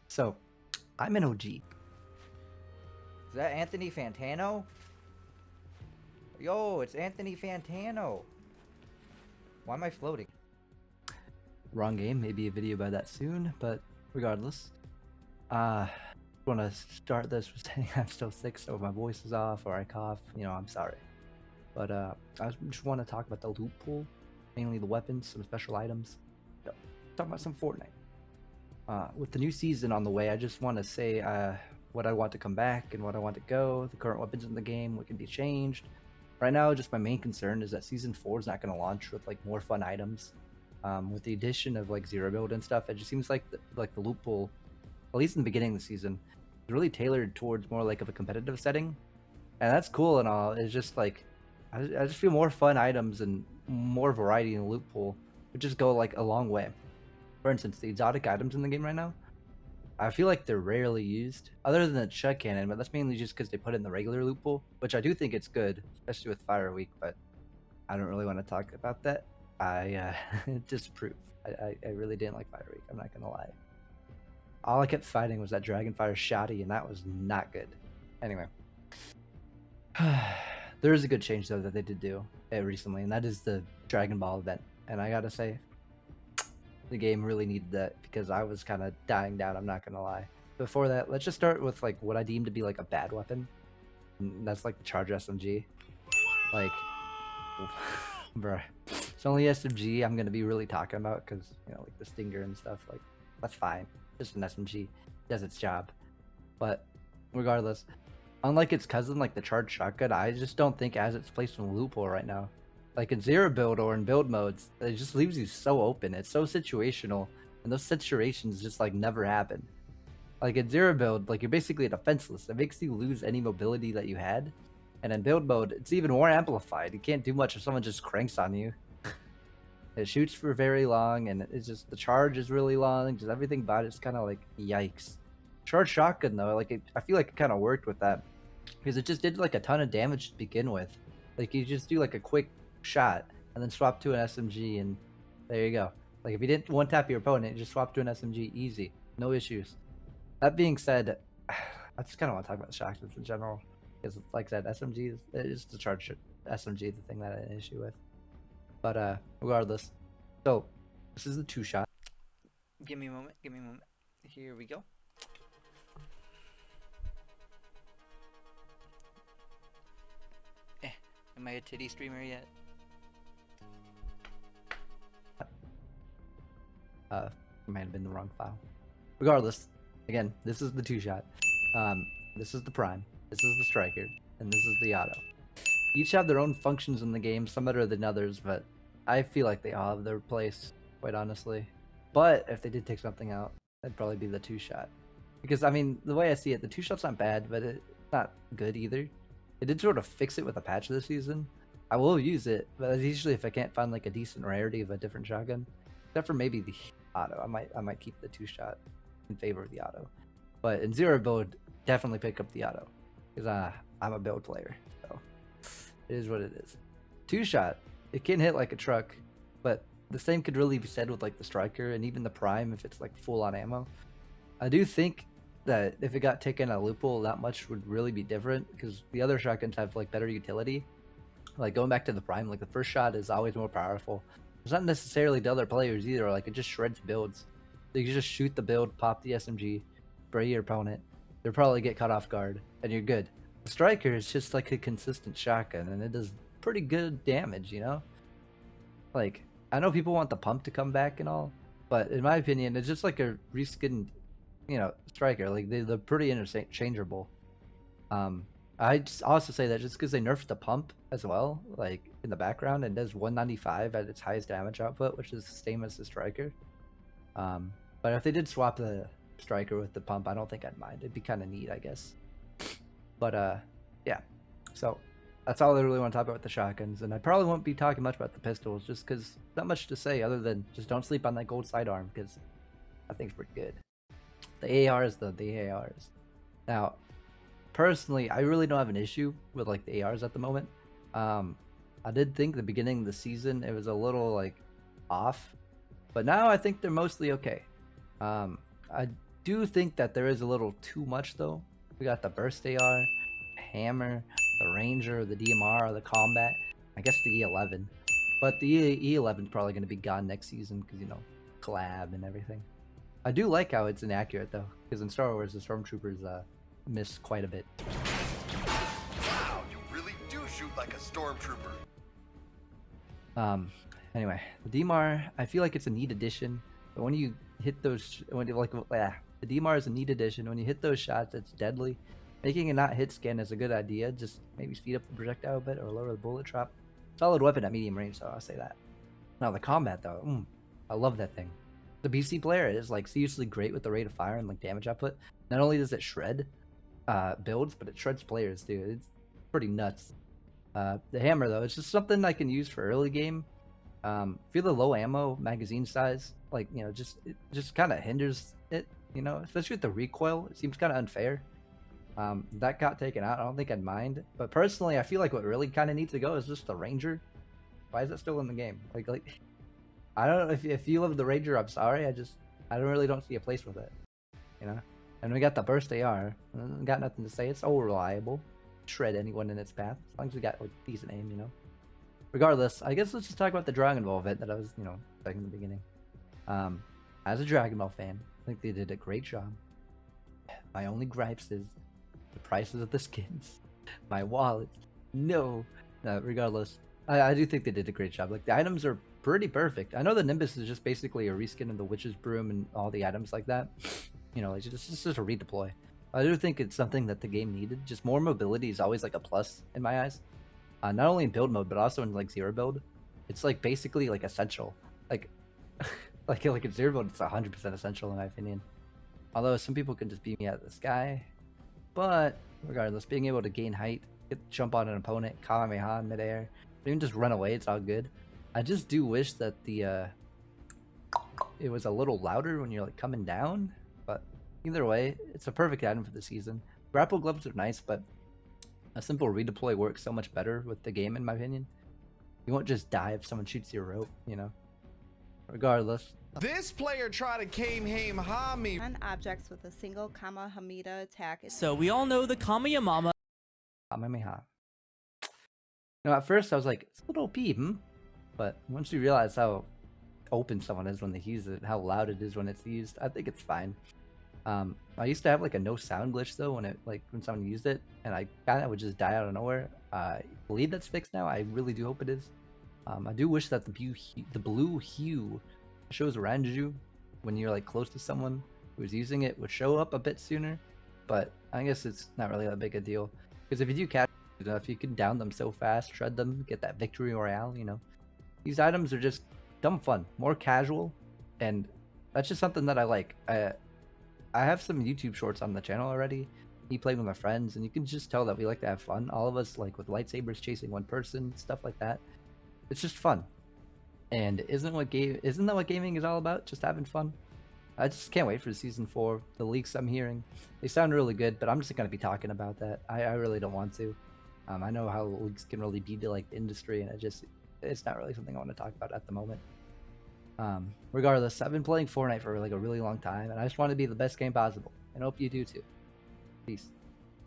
So, I'm an OG. Is that Anthony Fantano? Yo, it's Anthony Fantano. Why am I floating? Wrong game. Maybe a video about that soon, but regardless. Want to start this with saying I'm still sick, so if my voice is off or I cough, I'm sorry. But I just want to talk about the loot pool, mainly the weapons, some special items. Talk about some Fortnite. With the new season on the way, I just want to say what I want to come back and what I want to go, the current weapons in the game, what can be changed. Right now, just my main concern is that Season 4 is not going to launch with like more fun items. With the addition of like zero build and stuff, it just seems like the loot pool, at least in the beginning of the season, is really tailored towards more like of a competitive setting, and that's cool and all. It's just like I just feel more fun items and more variety in the loot pool would just go like a long way. For instance, the exotic items in the game right now, I feel like they're rarely used, other than the chug cannon, but that's mainly just because they put it in the regular loot pool, which I do think it's good, especially with Fire Week, but I don't really want to talk about that. I disapprove. I really didn't like Fire Week, I'm not gonna lie. All I kept fighting was that Dragonfire Shoddy, and that was not good. Anyway. There is a good change, though, that they did do recently, and that is the Dragon Ball event. And I gotta say, the game really needed that because I was kind of dying down, I'm not gonna lie. Before that, let's just start with like what I deem to be like a bad weapon. And that's like the Charger SMG. Like, bruh, it's only SMG I'm gonna be really talking about because, like the Stinger and stuff, like, that's fine. Just an SMG, does its job. But regardless, unlike its cousin, like the charged shotgun, I just don't think it has its place in the loot pool right now. Like in zero build or in build modes, it just leaves you so open. It's so situational, and those situations just like never happen. Like in zero build, like you're basically defenseless. It makes you lose any mobility that you had. And in build mode, it's even more amplified. You can't do much if someone just cranks on you. It shoots for very long, and it's just the charge is really long. Just everything about it's kind of like yikes. Charged shotgun though, like I feel like it kind of worked with that because it just did like a ton of damage to begin with. Like you just do like a quick shot and then swap to an SMG, and there you go. Like if you didn't one tap your opponent, you just swap to an SMG, easy, no issues. That being said, I just kind of want to talk about shotguns in general because, like I said, SMG is the charged SMG, the thing that I had an issue with. But regardless, so this is the two shot. Give me a moment. Give me a moment. Here we go. Am I a titty streamer yet? Might have been the wrong file. Regardless, again, this is the two shot. This is the prime. This is the striker, and this is the auto. Each have their own functions in the game, some better than others, but I feel like they all have their place, quite honestly. But if they did take something out, that'd probably be the two shot. Because I mean, the way I see it, the two shot's not bad, but it's not good either. They did sort of fix it with a patch this season. I will use it, but usually if I can't find like a decent rarity of a different shotgun, except for maybe the auto, I might keep the two shot in favor of the auto. But in zero build, definitely pick up the auto because I'm a build player, so it is what it is. Two shot, it can hit like a truck, but the same could really be said with like the striker and even the prime if it's like full on ammo. I do think that if it got taken out of Loophole, that much would really be different because the other shotguns have like better utility. Like going back to the prime, like the first shot is always more powerful. It's not necessarily the other players either. Like it just shreds builds. So you can just shoot the build, pop the SMG, spray your opponent. They'll probably get caught off guard, and you're good. The striker is just like a consistent shotgun, and it does pretty good damage. Like I know people want the pump to come back and all, but in my opinion, it's just like a reskinned striker. Like they're pretty interchangeable. I just also say that just because they nerfed the pump as well, like in the background, it does 195 at its highest damage output, which is the same as the striker. But if they did swap the striker with the pump, I don't think I'd mind. It'd be kind of neat, I guess. But yeah. So that's all I really want to talk about with the shotguns, and I probably won't be talking much about the pistols, just because not much to say other than just don't sleep on that gold sidearm because I think it's pretty good. The ARs, though, the ARs. Now, personally, I really don't have an issue with like the ARs at the moment. I did think the beginning of the season it was a little like off, but now I think they're mostly okay. I do think that there is a little too much though. We got the burst AR, hammer, the ranger, the DMR, the combat. I guess the E11, but the E11 is probably going to be gone next season because collab and everything. I do like how it's inaccurate though, because in Star Wars the stormtroopers miss quite a bit. Wow, you really do shoot like a stormtrooper. Anyway, the DMR, I feel like it's a neat addition, but when you hit those, the DMR is a neat addition. When you hit those shots, it's deadly. Making it not hit scan is a good idea. Just maybe speed up the projectile a bit or lower the bullet drop. Solid weapon at medium range, so I'll say that. Now the combat though, I love that thing. The PC player is like seriously great with the rate of fire and like damage output. Not only does it shred builds, but it shreds players too. It's pretty nuts. The hammer though, it's just something I can use for early game. Feel the low ammo magazine size, like it just kind of hinders it, especially with the recoil. It seems kind of unfair. That got taken out. I don't think I'd mind, but personally, I feel like what really kind of needs to go is just the ranger. Why is it still in the game? Like I don't know if you love the ranger. I'm sorry. I don't see a place with it, And we got the burst AR. Got nothing to say. It's all reliable. Shred anyone in its path as long as we got like decent aim, Regardless, I guess let's just talk about the Dragon Ball event that I was, back in the beginning. As a Dragon Ball fan, I think they did a great job. My only gripes is the prices of the skins, my wallet. No, regardless, I do think they did a great job. Like the items are pretty perfect. I know the Nimbus is just basically a reskin of the Witch's Broom and all the items like that. Like just a redeploy. I do think it's something that the game needed. Just more mobility is always like a plus in my eyes. Not only in build mode, but also in like zero build. It's like basically like essential. Like, like in zero build, it's 100% essential in my opinion. Although some people can just beat me out of the sky. But regardless, being able to gain height, jump on an opponent, Kamehameha in midair, even just run away, it's all good. I just do wish that it was a little louder when you're like coming down. But either way, it's a perfect item for the season. Grapple gloves are nice, but a simple redeploy works so much better with the game, in my opinion. You won't just die if someone shoots your rope, Regardless. This player tried to Kamehameha me. On objects with a single Kamehameha attack. So we all know the Kamehameha. Kamehameha. At first I was like, it's a little OP, But once you realize how open someone is when they use it, how loud it is when it's used, I think it's fine. I used to have like a no sound glitch though when someone used it, and I kind of would just die out of nowhere. I believe that's fixed now. I really do hope it is. I do wish that the blue hue shows around you when you're like close to someone who's using it would show up a bit sooner, but I guess it's not really that big a deal because if you do catch enough, you can down them so fast, shred them, get that victory royale. These items are just dumb fun, more casual, and that's just something that I like. I have some YouTube shorts on the channel already. Me playing with my friends, and you can just tell that we like to have fun. All of us like with lightsabers chasing one person, stuff like that. It's just fun. And isn't that what gaming is all about? Just having fun. I just can't wait for season 4. The leaks I'm hearing, they sound really good, but I'm just gonna be talking about that. I really don't want to. I know how leaks can really be to like the industry, and it's not really something I want to talk about at the moment. Regardless, I've been playing Fortnite for like a really long time, and I just want to be the best game possible, and hope you do too. Peace.